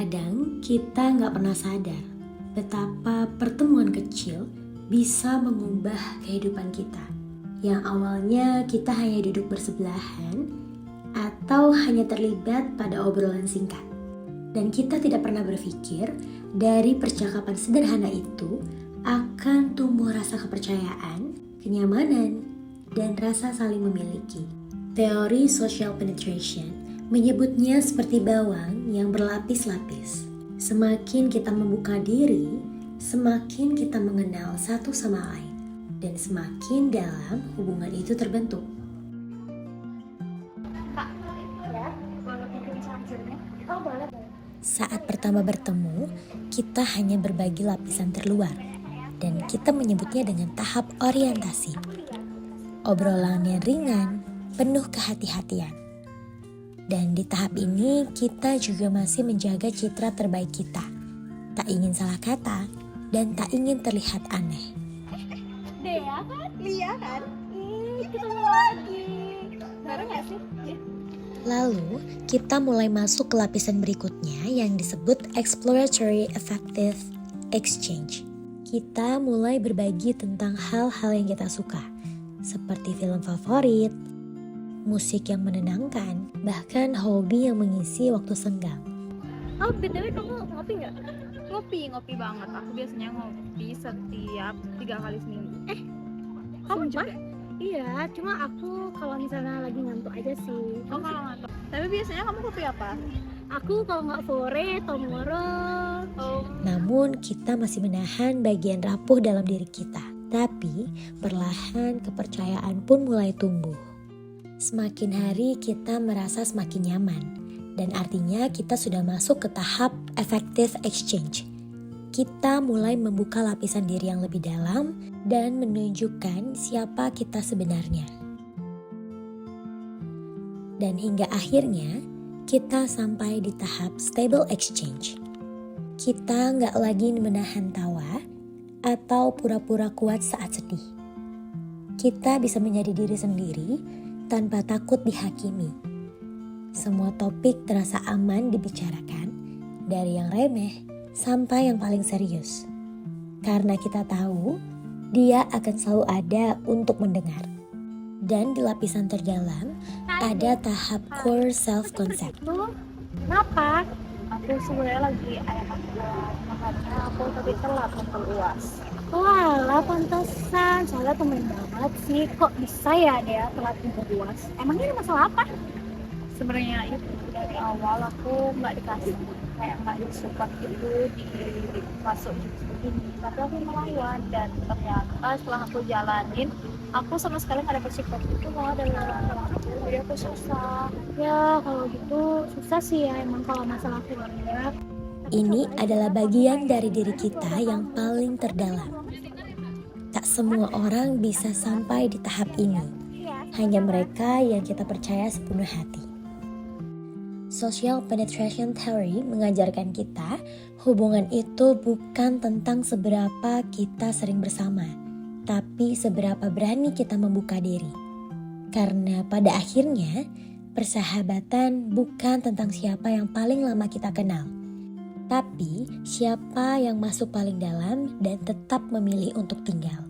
Terkadang kita nggak pernah sadar betapa pertemuan kecil bisa mengubah kehidupan kita. Yang awalnya kita hanya duduk bersebelahan atau hanya terlibat pada obrolan singkat. Dan kita tidak pernah berpikir dari percakapan sederhana itu akan tumbuh rasa kepercayaan, kenyamanan, dan rasa saling memiliki. Teori social penetration menyebutnya seperti bawang yang berlapis-lapis. Semakin kita membuka diri, semakin kita mengenal satu sama lain, dan semakin dalam hubungan itu terbentuk. Saat pertama bertemu, kita hanya berbagi lapisan terluar, dan kita menyebutnya dengan tahap orientasi. Obrolan yang ringan, penuh kehati-hatian. Dan di tahap ini kita juga masih menjaga citra terbaik kita. Tak ingin salah kata dan tak ingin terlihat aneh. Dea kan? Lia kan? Ketemu lagi. Bareng gak sih? Lalu kita mulai masuk ke lapisan berikutnya yang disebut exploratory affective exchange. Kita mulai berbagi tentang hal-hal yang kita suka, seperti film favorit, musik yang menenangkan, bahkan hobi yang mengisi waktu senggang. Oh, BTW kamu ngopi nggak? Ngopi banget. Aku biasanya ngopi setiap 3 kali seminggu. Kamu juga? Iya, cuma aku kalau misalnya lagi ngantuk aja sih. Oh, kalau ngantuk. Tapi biasanya kamu kopi apa? Aku kalau nggak sore, tomorrow. Oh, Namun kita masih menahan bagian rapuh dalam diri kita. Tapi perlahan kepercayaan pun mulai tumbuh. Semakin hari kita merasa semakin nyaman. Dan artinya kita sudah masuk ke tahap effective exchange. Kita mulai membuka lapisan diri yang lebih dalam dan menunjukkan siapa kita sebenarnya. Dan hingga akhirnya kita sampai di tahap stable exchange. Kita nggak lagi menahan tawa atau pura-pura kuat saat sedih. Kita bisa menjadi diri sendiri tanpa takut dihakimi. Semua topik terasa aman dibicarakan, dari yang remeh sampai yang paling serius. Karena kita tahu, dia akan selalu ada untuk mendengar. Dan di lapisan terdalam, ada tahap core self-concept. Kenapa? aku sebenarnya lagi makanya aku tadi telat nonton UAS. Walah, pantesan. Soalnya temen banget sih. Kok bisa ya dia telat nonton UAS? Emangnya ada masalah apa? Sebenarnya itu dari awal aku nggak dikasih kayak nggak disupport gitu di masuk ini, tapi aku melawan dan ternyata setelah aku jalanin aku sama sekali nggak dapet support itu malah dari orang tua aku, jadi aku susah. Ya, kalau gitu susah sih ya emang kalau masalah keluarga. Ini adalah bagian dari diri kita yang paling terdalam. Tak semua orang bisa sampai di tahap ini. Hanya mereka yang kita percaya sepenuh hati. Social penetration theory mengajarkan kita hubungan itu bukan tentang seberapa kita sering bersama, tapi seberapa berani kita membuka diri. Karena pada akhirnya, persahabatan bukan tentang siapa yang paling lama kita kenal, tapi siapa yang masuk paling dalam dan tetap memilih untuk tinggal.